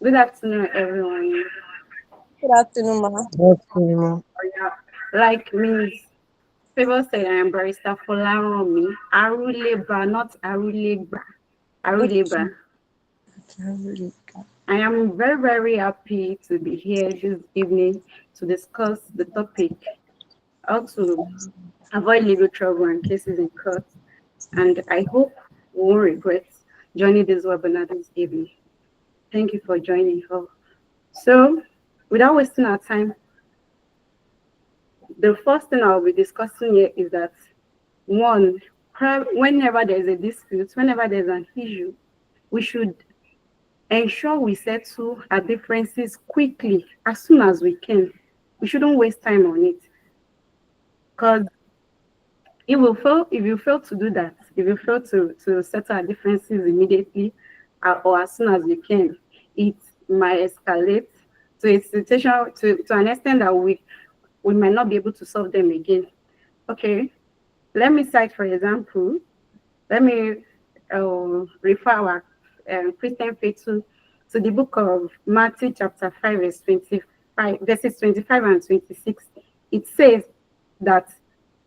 Good afternoon, everyone. Good afternoon, ma. Good afternoon. Oh, yeah. Like Miss Favor said, I am Barrister Folaromi Aruleba, not Aruleba. Aruleba. Okay. Okay. I am very, very happy to be here this evening to discuss the topic how to avoid legal trouble and cases in court. And I hope we won't regret joining this webinar this evening. Thank you for joining her. So, without wasting our time, the first thing I'll be discussing here is that one, whenever there's a dispute, whenever there's an issue, we should ensure we settle our differences quickly as soon as we can. We shouldn't waste time on it because if you fail to do that, if you fail to settle our differences immediately or as soon as you can, it might escalate to a situation to an extent that we might not be able to solve them again. Okay, let me cite for example, let me refer our Christian faith to the book of Matthew chapter 5 verses 25 and 26. It says that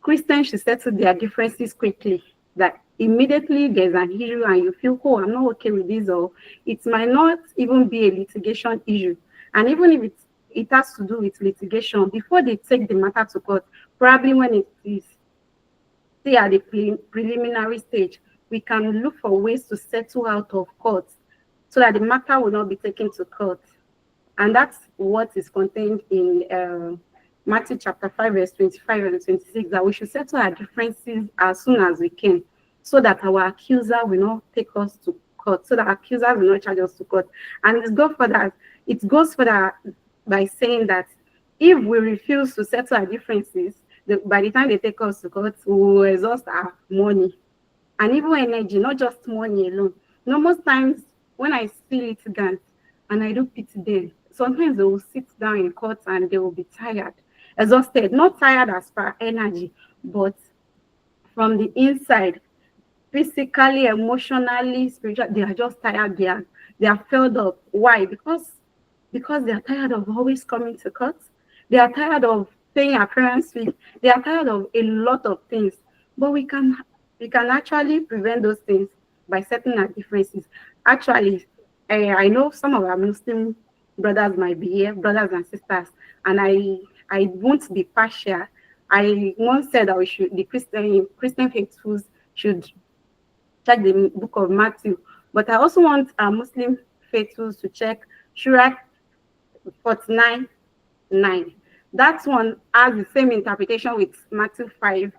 Christians should settle their differences quickly. That immediately there's an issue and you feel, oh, I'm not okay with this, or it might not even be a litigation issue. And even if it has to do with litigation, before they take the matter to court, probably when it is still at the preliminary stage, we can look for ways to settle out of court so that the matter will not be taken to court. And that's what is contained in Matthew chapter 5, verse 25 and 26, that we should settle our differences as soon as we can, so that our accuser will not take us to court, so that accusers will not charge us to court. And it goes further by saying that if we refuse to settle our differences, by the time they take us to court, we will exhaust our money and even energy, not just money alone. Most times when I see litigants and I do pity them, sometimes they will sit down in court and they will be tired, exhausted, not tired as per energy, but from the inside, physically, emotionally, spiritually, they are just tired. They are filled up. Why? Because they are tired of always coming to court. They are tired of paying appearance fee. They are tired of a lot of things. But we can actually prevent those things by setting our differences. Actually, I know some of our Muslim brothers might be here, brothers and sisters, and I won't be partial. I once said that the Christian faithfuls should check the book of Matthew, but I also want our Muslim faithfuls to check Surah 49:9. That one has the same interpretation with Matthew 5,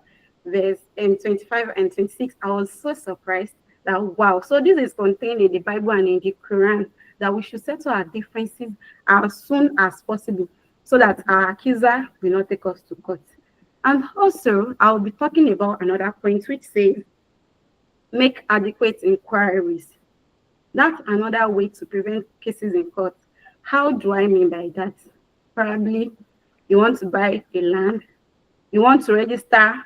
verse 25 and 26. I was so surprised that, wow, so this is contained in the Bible and in the Quran, that we should settle our differences as soon as possible so that our accuser will not take us to court. And also, I'll be talking about another point which says, make adequate inquiries. That's another way to prevent cases in court. How do I mean by that? Probably you want to buy a land, you want to register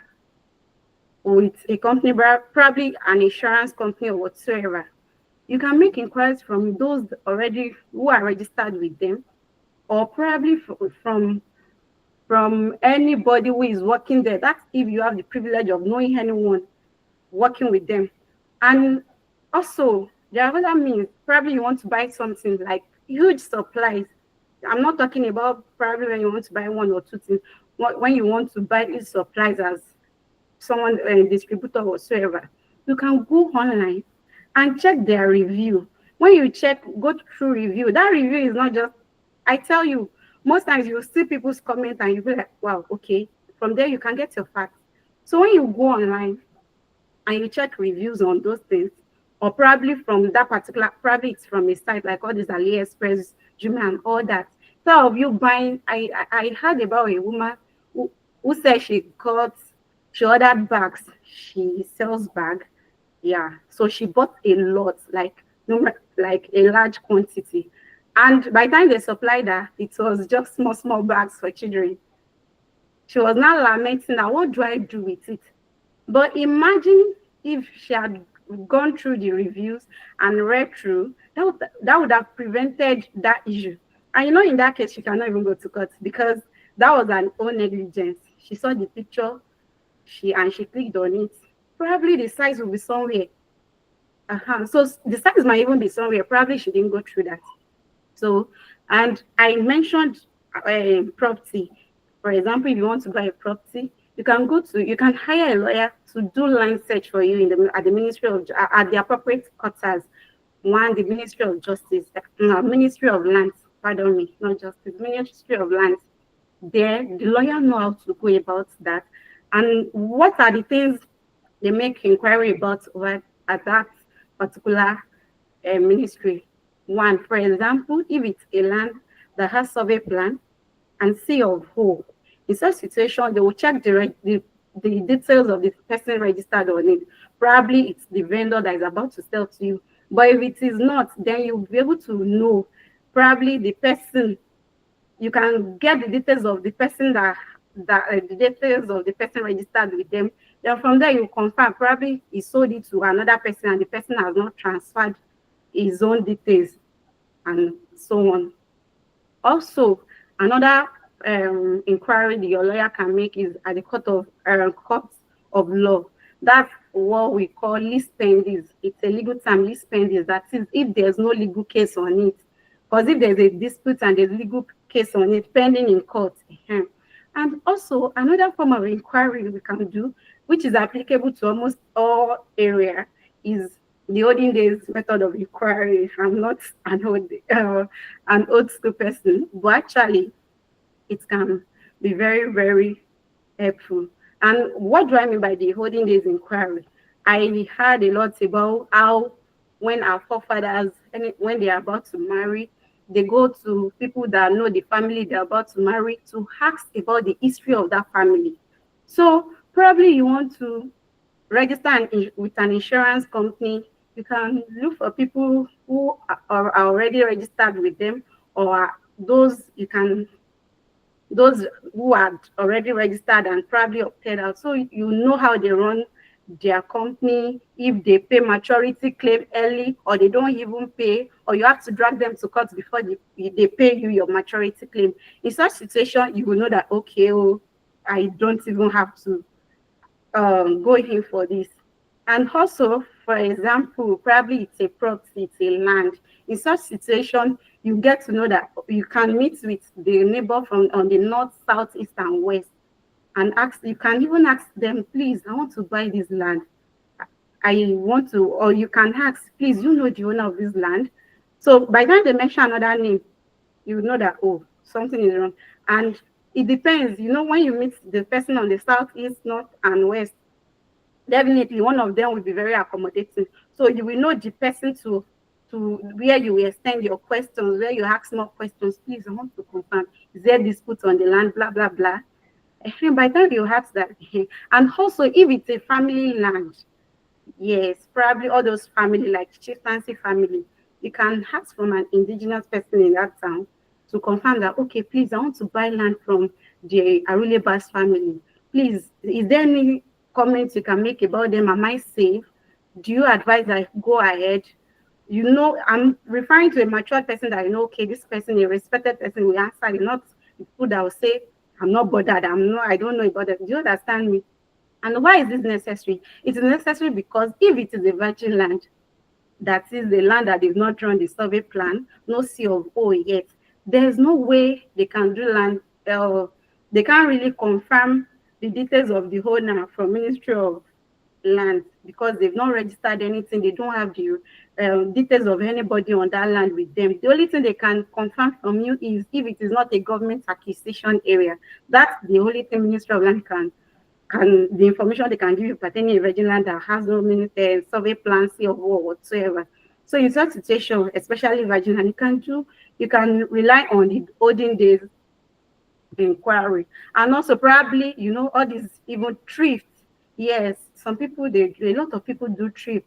with a company, probably an insurance company or whatsoever. You can make inquiries from those already who are registered with them, or probably from anybody who is working there. That's if you have the privilege of knowing anyone working with them. And also, there are other means. Probably you want to buy something like huge supplies. I'm not talking about probably when you want to buy one or two things. When you want to buy these supplies as someone, a distributor whatsoever, you can go online and check their review. When you go through review, that review is not just, I tell you, most times you see people's comment and you be like, wow, okay. From there you can get your facts. So when you go online and you check reviews on those things, or probably from that particular, probably it's from a site like all these AliExpress, Jumia and all that. So of you buying, I heard about a woman who said she ordered bags, she sells bag. Yeah. So she bought a lot, like a large quantity. And by the time they supplied her, it was just small bags for children. She was now lamenting that, what do I do with it? But imagine if she had gone through the reviews and read through, that would have prevented that issue. And in that case, she cannot even go to court because that was an own negligence. She saw the picture, she clicked on it. Probably the size will be somewhere. So the size might even be somewhere. Probably she didn't go through that. So, and I mentioned property. For example, if you want to buy a property, you can hire a lawyer to do land search for you at the Ministry of at the appropriate quarters. One, the Ministry of Justice, no, Ministry of Lands, pardon me, not Justice, Ministry of Lands. There, the lawyer know how to go about that, and what are the things they make inquiry about over at that particular ministry. One, for example, if it's a land that has survey plan and C of O, in such situation, they will check the details of the person registered on it. Probably it's the vendor that is about to sell to you. But if it is not, then you'll be able to know probably the person. You can get the details of the person the details of the person registered with them. Then from there, you confirm probably he sold it to another person and the person has not transferred his own details and so on. Also, another inquiry your lawyer can make is at the court of law. That's what we call lis pendis. It's a legal term, lis pendis. That is, if there's no legal case on it, because if there's a dispute and there's legal case on it pending in court. And also another form of inquiry we can do, which is applicable to almost all area, is the olden days method of inquiry. I'm not an old school person, but actually it can be very, very helpful. And what do I mean by the olden days inquiry? I heard a lot about how when our forefathers, when they are about to marry, they go to people that know the family they're about to marry to ask about the history of that family. So probably you want to register with an insurance company. You can look for people who are already registered with them, or those who had already registered and probably opted out. So you know how they run their company, if they pay maturity claim early or they don't even pay, or you have to drag them to court before they pay you your maturity claim. In such situation, you will know that, okay, I don't even have to go in for this. And also, for example, probably it's a property, it's a land. In such situation, you get to know that you can meet with the neighbor on the north, south, east, and west, and you can even ask them, please, I want to buy this land. I want to, or you can ask, please, you know the owner of this land. So by the time they mention another name, you know that, oh, something is wrong. And it depends, when you meet the person on the south, east, north, and west, definitely one of them will be very accommodating. So you will know the person to where you will extend your questions, where you ask more questions. Please, I want to confirm, is there dispute on the land, blah, blah, blah. By the time you ask that, and also if it's a family land, yes, probably all those family like chieftaincy family, you can ask from an indigenous person in that town to confirm that, okay, please, I want to buy land from the Arulebas family. Please, is there any comments you can make about them? Am I safe? Do you advise I go ahead? I'm referring to a mature person that okay, this person, a respected person, will answer. Not people that will say, I'm not bothered, I don't know about it. Do you understand me? And why is this necessary? It is necessary because if it is a virgin land, that is the land that is not drawn the survey plan, no C of O yet, there's no way they can do land, they can't really confirm the details of the owner from Ministry of Land because they've not registered anything. They don't have the details of anybody on that land with them. The only thing they can confirm from you is if it is not a government acquisition area. That's the only thing Ministry of Land can the information they can give you pertaining to virgin land that has no survey plan, C of O whatsoever. So in such situation, especially virgin land, you can rely on the olden days inquiry. And also probably, all these even thrift. Yes, a lot of people do thrift,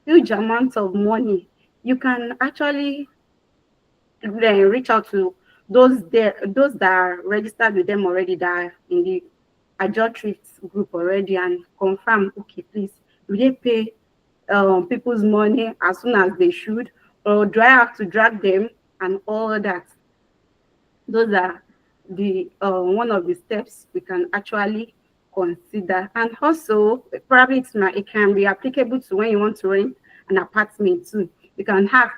huge amounts of money. You can actually reach out to those that are registered with them already, that are in the Ajo thrift group already, and confirm, okay, please, do they pay people's money as soon as they should, or do I have to drag them and all that? Those are the one of the steps we can actually consider. And also, probably it can be applicable to when you want to rent an apartment too. You can have,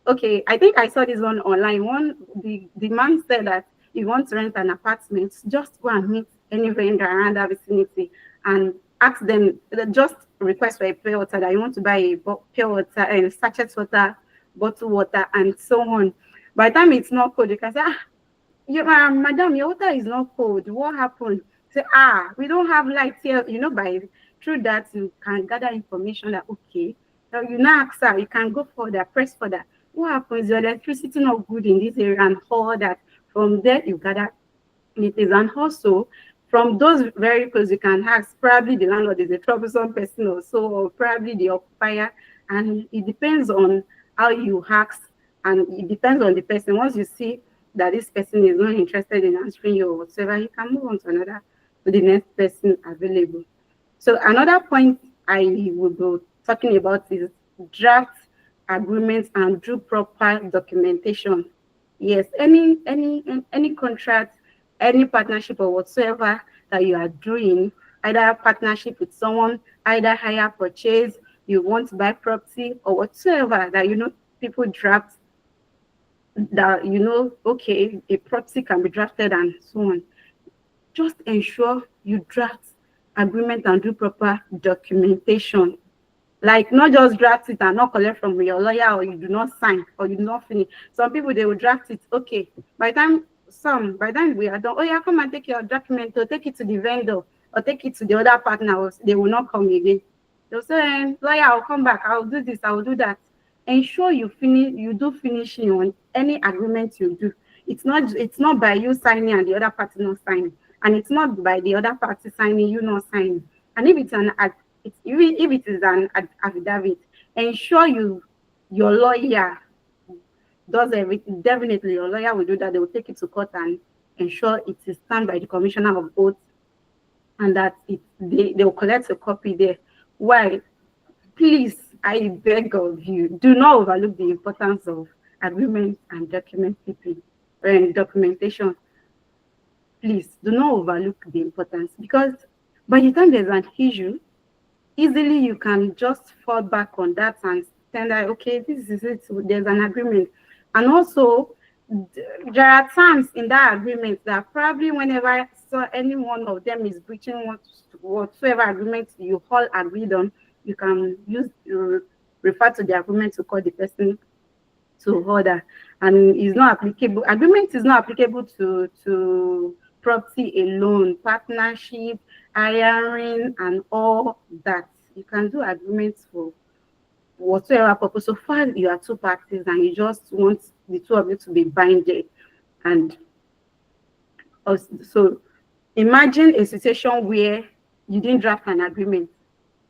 okay, I think I saw this one online. The man said that if you want to rent an apartment, just go and meet any vendor around that vicinity and ask them, just request for a pure water, that you want to buy a pure water and sachet water, bottled water, and so on. By the time it's not cold, you can say, madam, your water is not cold. What happened? Say, we don't have light here. By through that you can gather information that, okay, so you now ask her, you can go further, press further. What happens? Your electricity not good in this area and all that. From there you gather it is. And also from those very close, you can ask, probably the landlord is a troublesome person or so, or probably the occupier, and it depends on how you ask, and it depends on the person. Once you see that this person is not interested in answering you or whatever, you can move on to the next person available. So another point I would be talking about is draft agreements and do proper documentation. Yes, any contract, any partnership or whatsoever that you are doing, either partnership with someone, either hire purchase, you want to buy property or whatsoever that people draft, that okay, a property can be drafted and so on. Just ensure you draft agreement and do proper documentation. Like, not just draft it and not collect from your lawyer, or you do not sign, or you do not finish. Some people, they will draft it, okay. By the time we are done, oh yeah, come and take your document, or take it to the vendor, or take it to the other partner, they will not come again. They'll say, lawyer, I'll come back, I'll do this, I'll do that. Ensure you do finishing on any agreement you do. It's not by you signing and the other party not signing, and it's not by the other party signing, you not signing. And if it is an affidavit, ensure your lawyer does everything. Definitely your lawyer will do that. They will take it to court and ensure it is signed by the commissioner of oaths, and that they will collect a copy there. Why? Please, I beg of you, do not overlook the importance of agreements and documentation. Please do not overlook the importance, because by the time there's an issue, easily you can just fall back on that and stand that, okay, this is it, there's an agreement. And also, there are times in that agreement that probably whenever any one of them is breaching whatsoever agreement you all agreed on, you can refer to the agreement to call the person to order. And is not applicable. Agreement is not applicable to property alone, partnership, hiring, and all that. You can do agreements for whatsoever purpose. So far you are two parties and you just want the two of you to be binded. And also, so imagine a situation where you didn't draft an agreement,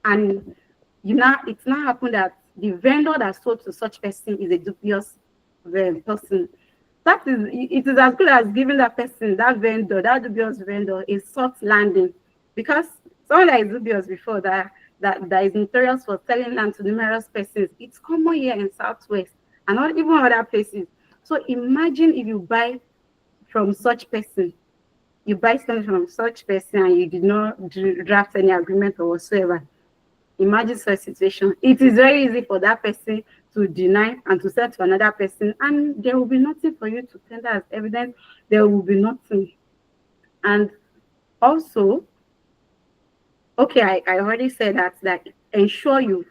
and it's not happened that the vendor that sold to such person is a dubious person. It is as good as giving that person, that dubious vendor, a soft landing, because someone that is dubious before that is notorious for selling land to numerous persons. It's common here in Southwest and not even other places. So imagine if you buy from such person, and you did not draft any agreement or whatsoever. Imagine such situation. It is very easy for that person to deny and to sell to another person, and there will be nothing for you to tender as evidence. There will be nothing. And also, okay, I already said that ensure you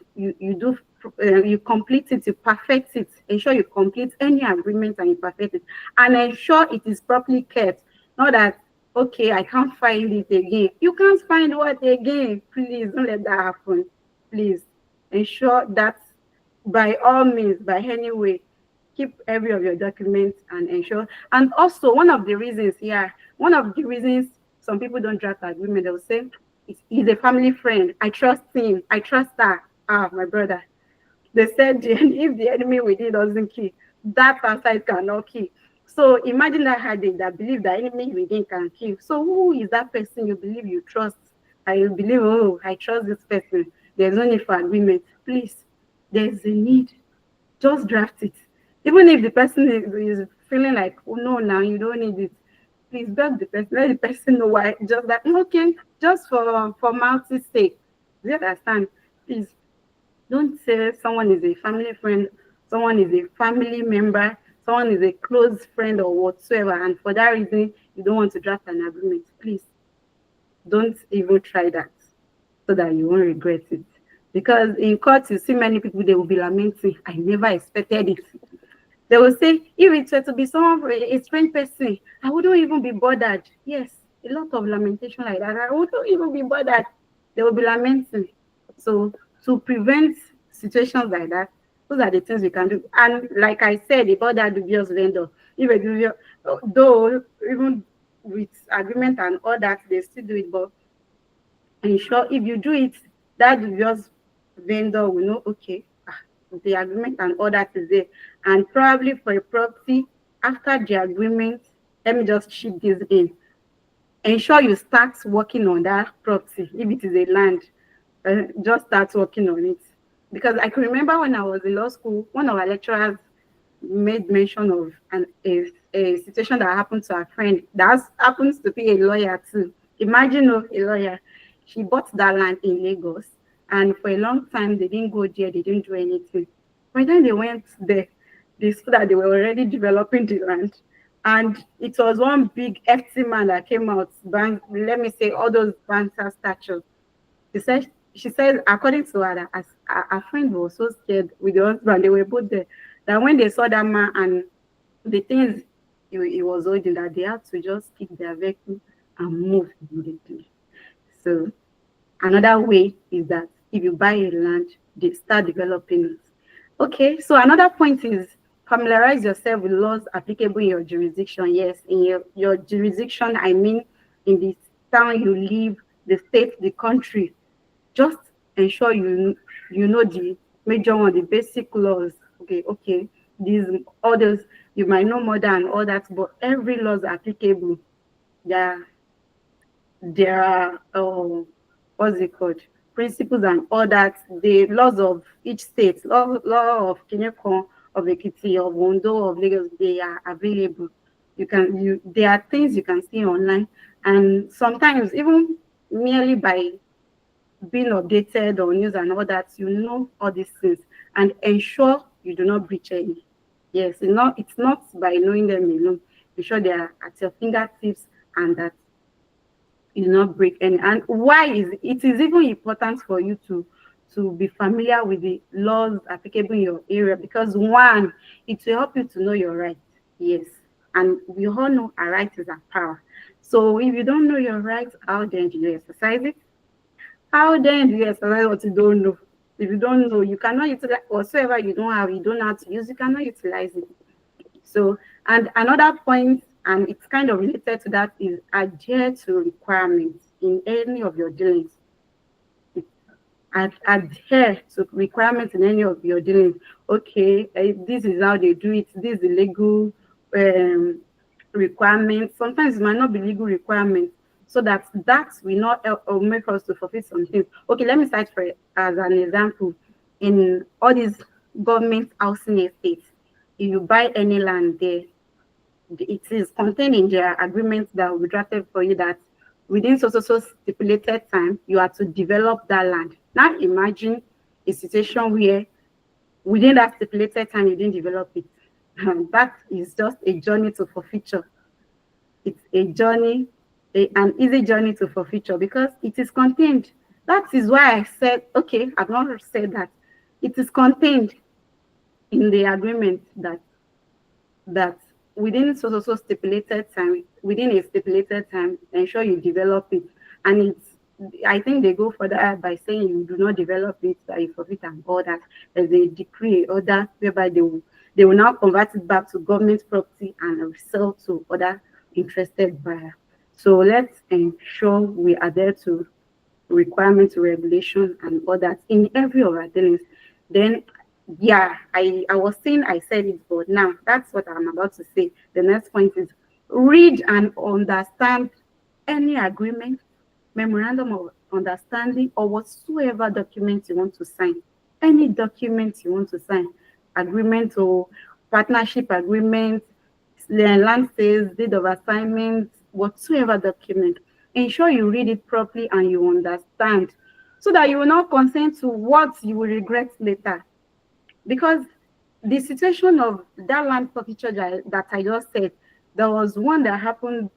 complete it, you perfect it. Ensure you complete any agreement and you perfect it, and ensure it is properly kept. Not that, okay, I can't find it again. You can't find what again? Please don't let that happen. Please ensure that by all means, by any way, keep every of your documents and ensure. And also, one of the reasons some people don't draft agreement, they'll say, he's a family friend, I trust him, I trust her. My brother. They said if the enemy within doesn't kill, that outside cannot kill. So imagine that heartache, that believe that enemy within can kill. So who is that person you believe you trust? And you believe, oh, I trust this person. there's no need for agreement. Please, there's a need. Just draft it. Even if the person is feeling like, oh no, now you don't need it. Please beg the person, let the person know why. Just that, okay, just for formality's sake. Do you understand? Please don't say someone is a family friend, someone is a family member, someone is a close friend or whatsoever, and for that reason you don't want to draft an agreement. Please don't even try that so that you won't regret it. Because in court, you see many people, they will be lamenting, I never expected it. They will say, if it were to be someone, a strange person, I wouldn't even be bothered. Yes, a lot of lamentation like that. I wouldn't even be bothered. They will be lamenting. So to prevent situations like that, those are the things we can do. And like I said about that dubious vendor, if a dubious, though even with agreement and all that, they still do it, but ensure if you do it, that dubious vendor will know, okay, the agreement and all that is there. And probably for a property, after the agreement, let me just chip this in. Ensure you start working on that property. If it is a land, just start working on it. Because I can remember when I was in law school, one of our lecturers made mention of a situation that happened to a friend that happens to be a lawyer too. Imagine a lawyer. She bought that land in Lagos, and for a long time they didn't go there, they didn't do anything. By the time they went there, they saw that they were already developing the land. And it was one big hefty man that came out, let me say, all those banter statues. She said, according to her, that as her friend was so scared with the husband, they were both there, that when they saw that man and the things he was holding, that they had to just keep their vehicle and move immediately. So another way is that if you buy a land, they start developing it. Okay, so another point is familiarize yourself with laws applicable in your jurisdiction. Yes, in your jurisdiction, I mean in the town you live, the state, the country. Just ensure you know the major one, the basic laws. Okay, these others you might know more than all that, but every law is applicable. There are what's it called? Principles and all that. The laws of each state, law of Kinekon, of Ekiti, of Ondo, of Lagos, they are available. There are things you can see online, and sometimes even merely by being updated on news and all that, you know all these things, and ensure you do not breach any. Yes, it's not by knowing them alone. Be sure they are at your fingertips and that you do not break any. And why is it is even important for you to be familiar with the laws applicable in your area, because one, it will help you to know your rights. Yes, and we all know our rights is our power. So if you don't know your rights, how then do you exercise it? How then do you exercise what you don't know? If you don't know, you cannot utilize whatsoever you don't have to use, you cannot utilize it. So, and another point, and it's kind of related to that, is adhere to requirements in any of your dealings. Adhere to requirements in any of your dealings. Okay, this is how they do it. This is the legal requirements. Sometimes it might not be legal requirements, so that will not help or make us to forfeit some things. Okay, let me cite for as an example. In all these government housing estates, if you buy any land there, it is contained in their agreement that will be drafted for you that within so stipulated time, you are to develop that land. Now imagine a situation where within that stipulated time, you didn't develop it. That is just a journey to forfeiture. It's a journey, an easy journey to forfeiture, because it is contained. That is why I said, okay, I've not said that. It is contained in the agreement that within so stipulated time, within a stipulated time, ensure you develop it. And I think they go further by saying you do not develop it, that you forfeit and all that. There's a decree order whereby they will now convert it back to government property and resell to other interested buyers. So let's ensure we adhere to requirements, regulation, and all that in every of our dealings. Then yeah, I was saying I said it, but now that's what I'm about to say. The next point is read and understand any agreement, memorandum of understanding, or whatsoever document you want to sign. Any document you want to sign, agreement or partnership agreement, land sales, deed of assignment, whatsoever document, ensure you read it properly and you understand so that you will not consent to what you will regret later. Because the situation of that land forfeiture that I just said, there was one that happened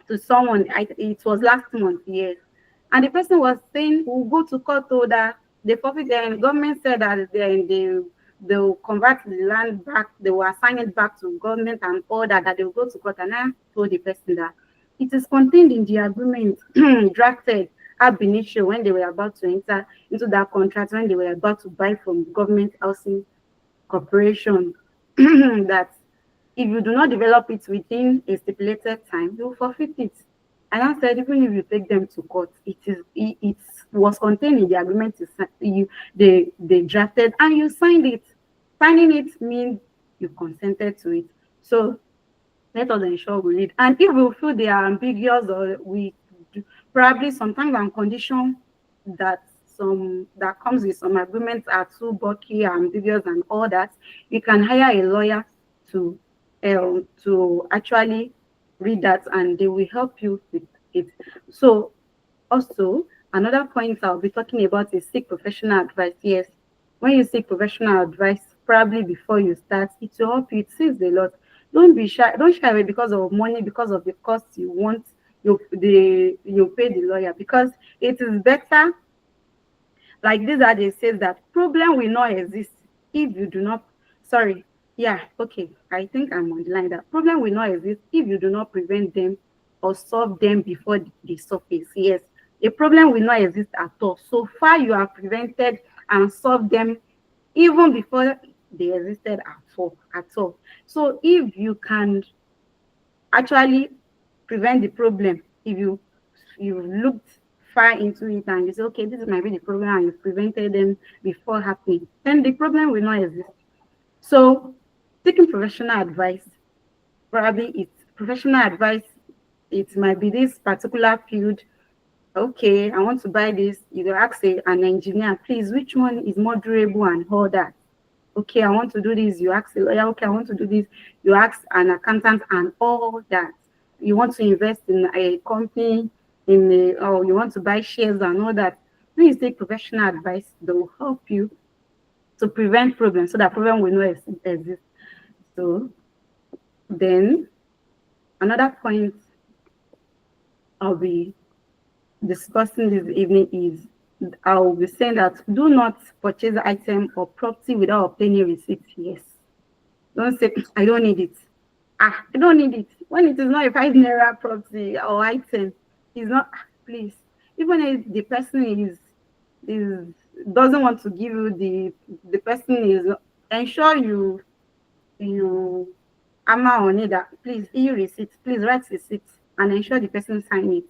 to someone. It was last month, yes. And the person was saying, we'll go to court so that they forfeit, and government said that they'll convert the land back, they will assign it back to government and all that, that they'll go to court. And I told the person that it is contained in the agreement drafted ab initio when they were about to enter into that contract, when they were about to buy from government housing corporation, that if you do not develop it within a stipulated time, you will forfeit it. And I said, even if you take them to court, it was contained in the agreement they drafted and you signed it. Signing it means you consented to it. So let us ensure we read. And if we feel they are ambiguous, or we do, probably sometimes on condition that comes with some agreements are too bulky, ambiguous, and all that, you can hire a lawyer to actually read that, and they will help you with it. So also another point I'll be talking about is seek professional advice. Yes, when you seek professional advice, probably before you start, it will help you. It saves a lot. Don't be shy. Don't shy away because of money, because of the cost you want. You pay the lawyer, because it is better. Like this are they says that problem will not exist if you do not. Sorry. Yeah. Okay. I think I'm on the line. That problem will not exist if you do not prevent them or solve them before they surface. Yes. A problem will not exist at all. So far, you have prevented and solved them even before they existed at all. At all. So if you can actually prevent the problem, if you looked far into it and you say, okay, this might be the problem, and you prevented them before happening, then the problem will not exist. So taking professional advice, probably it's professional advice, it might be this particular field. Okay, I want to buy this. You will ask an engineer, please, which one is more durable and all that. Okay, I want to do this. You ask a lawyer, okay, I want to do this. You ask an accountant and all that. You want to invest in a company, or you want to buy shares and all that. When you take professional advice, they will help you to prevent problems so that problem will not exist. So then another point I'll be discussing this evening is I will be saying that do not purchase item or property without obtaining receipt. Yes. Don't say I don't need it. I don't need it. When it is not a 5 naira property or item, it's not, please. Even if the person is doesn't want to give you the person is, ensure you hammer on it that please receipt, please write receipt and ensure the person sign it.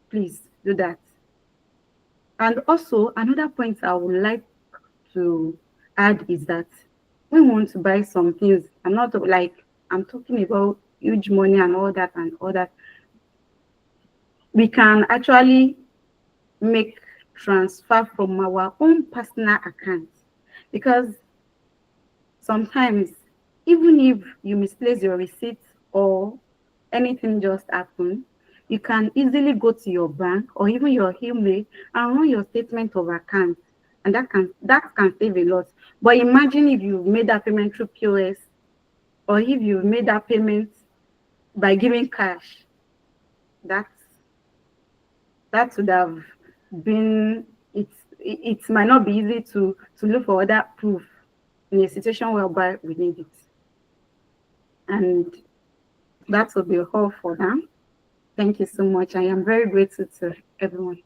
Please do that. And also another point I would like to add is that when we want to buy some things, I'm talking about huge money and all that, we can actually make transfer from our own personal account, because sometimes even if you misplace your receipt or anything just happened, you can easily go to your bank or even your email and run your statement of account, and that can save a lot. But imagine if you made that payment through POS, or if you made that payment by giving cash, that would have been, it might not be easy to look for other proof in a situation whereby we need it. And that will be all for now. Thank you so much. I am very grateful to everyone.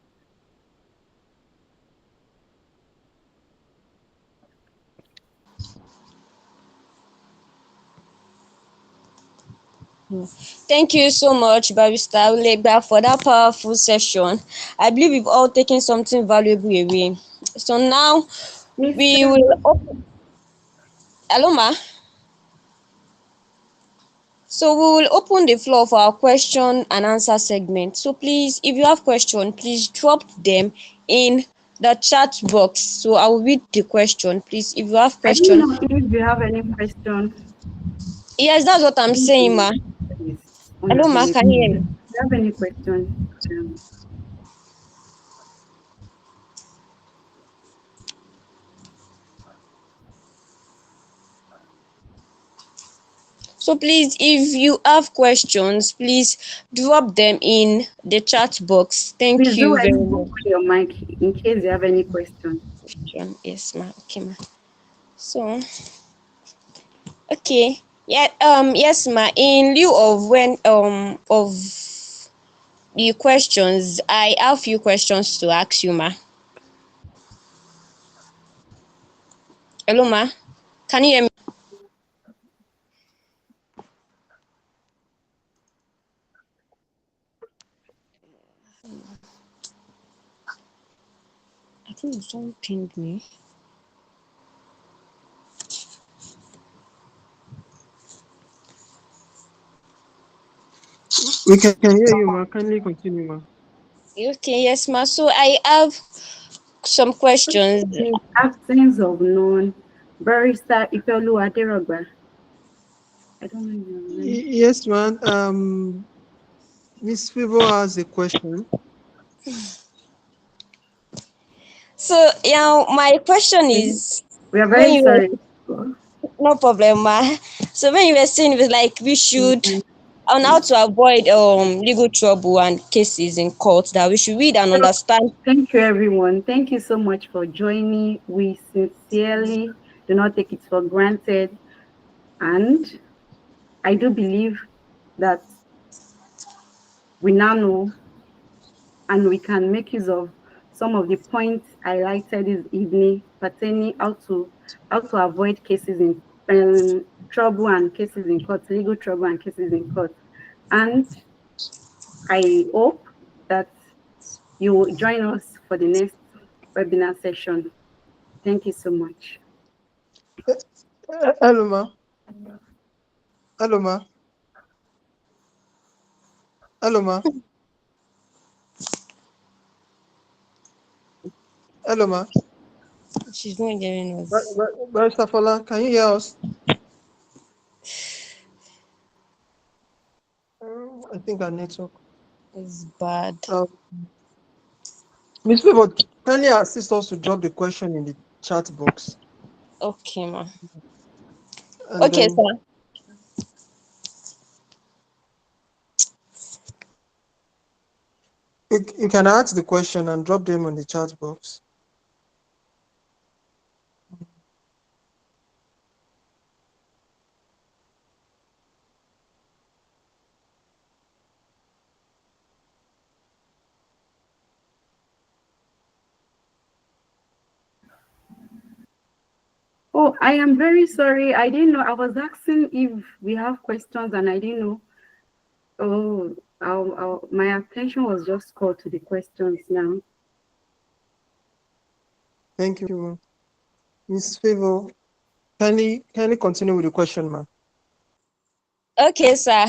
Thank you so much, Barrister Ulegba, for that powerful session. I believe we've all taken something valuable away. So now we will open. Hello, ma. So So we will open the floor for our question and answer segment. So please, if you have question, please drop them in the chat box. So I will read the question. Please, if you have I don't question. know if you have any question. Yes, that's what I'm saying, ma. It's Hello, ma. unavailable. Can you hear me? If you have any question, So please, if you have questions, please drop them in the chat box. Thank please do you very open much. your mic in case you have any question. Yes, ma. Okay, ma. So, okay. Yeah, yes, ma. In lieu of the questions, I have few questions to ask you, ma. Hello, ma. Can you hear me? I think someone pinged me. We can hear you, ma. Kindly continue, ma. Okay, yes, ma. So I have some questions. In absence of known barrister Ifeolu Aderogba. I don't know your name. Yes, man. Miss Favor has a question. So yeah, my question is, We are when very you sorry. no problem, ma. So when you were saying it was like we should on how to avoid legal trouble and cases in court, that we should read and understand. Thank you, everyone. Thank you so much for joining. We sincerely do not take it for granted. And I do believe that we now know and we can make use of some of the points highlighted this evening pertaining how to avoid cases in trouble and cases in court, legal trouble and cases in court. And I hope that you will join us for the next webinar session. Thank you so much. Hello, ma. Hello, ma. Hello, ma. Hello, ma. She's not hearing us. Barrister Fola, can you hear us? I think our network. It's bad. Miss Favor, kindly assist us to drop the question in the chat box. Okay, ma. And Okay, then sir. you can ask the question and drop them on the chat box. Oh, I am very sorry. I didn't know. I was asking if we have questions and I didn't know. Oh, my attention was just called to the questions now. Thank you, ma. Miss Favor, kindly continue with the question, ma. Okay, sir.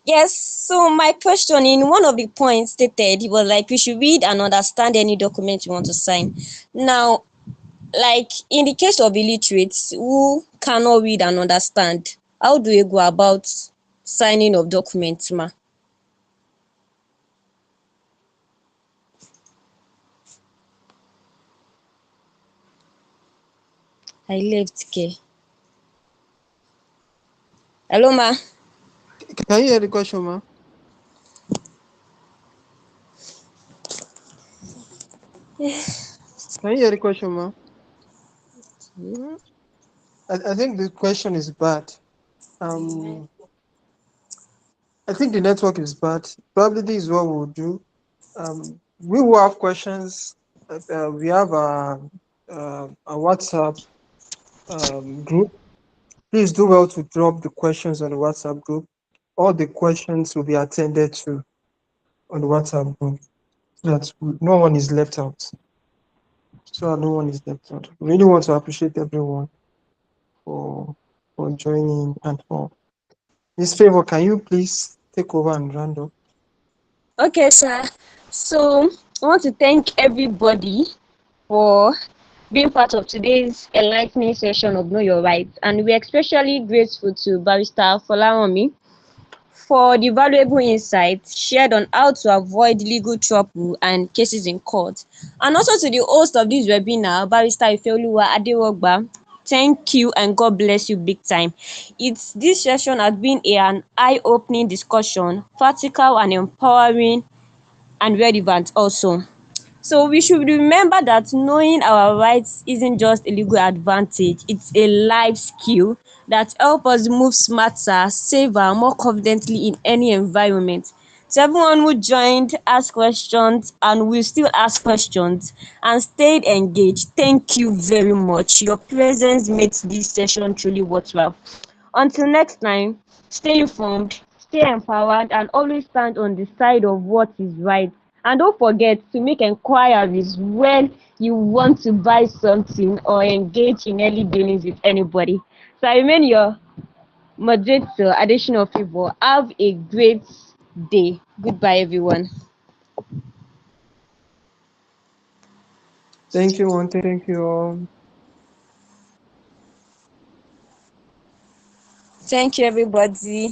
Yes, so my question in one of the points stated, it was like we should read and understand any document you want to sign. Now, like in the case of illiterates who cannot read and understand, how do we go about signing of documents, ma? I left, okay. Hello, ma. Can you hear the question, ma? Can you hear the question, ma? I think the question is bad. I think the network is bad. Probably this is what we'll do. We will have questions. We have a WhatsApp group. Please do well to drop the questions on the WhatsApp group. All the questions will be attended to on the WhatsApp group, so that no one is left out. No one is left out. We really want to appreciate everyone for joining and for Miss Favor, can you please take over and round up? Okay, sir. So I want to thank everybody for being part of today's enlightening session of Know Your Rights, and we're especially grateful to Barrister Folaranmi for the valuable insights shared on how to avoid legal trouble and cases in court, and also to the host of this webinar, Barrister Ifeoluwa Aderogba. Thank you and God bless you big time. This session has been an eye-opening discussion, practical and empowering and relevant also. So we should remember that knowing our rights isn't just a legal advantage, it's a life skill that helps us move smarter, safer, more confidently in any environment. To everyone who joined, asked questions, and will still ask questions, and stayed engaged, thank you very much. Your presence makes this session truly worthwhile. Until next time, stay informed, stay empowered, and always stand on the side of what is right. And don't forget to make enquiries when you want to buy something or engage in early dealings with anybody. So I remain your moderator, Additional Favor. Have a great day. Goodbye, everyone. Thank you, one. Thank you all. Thank you, everybody.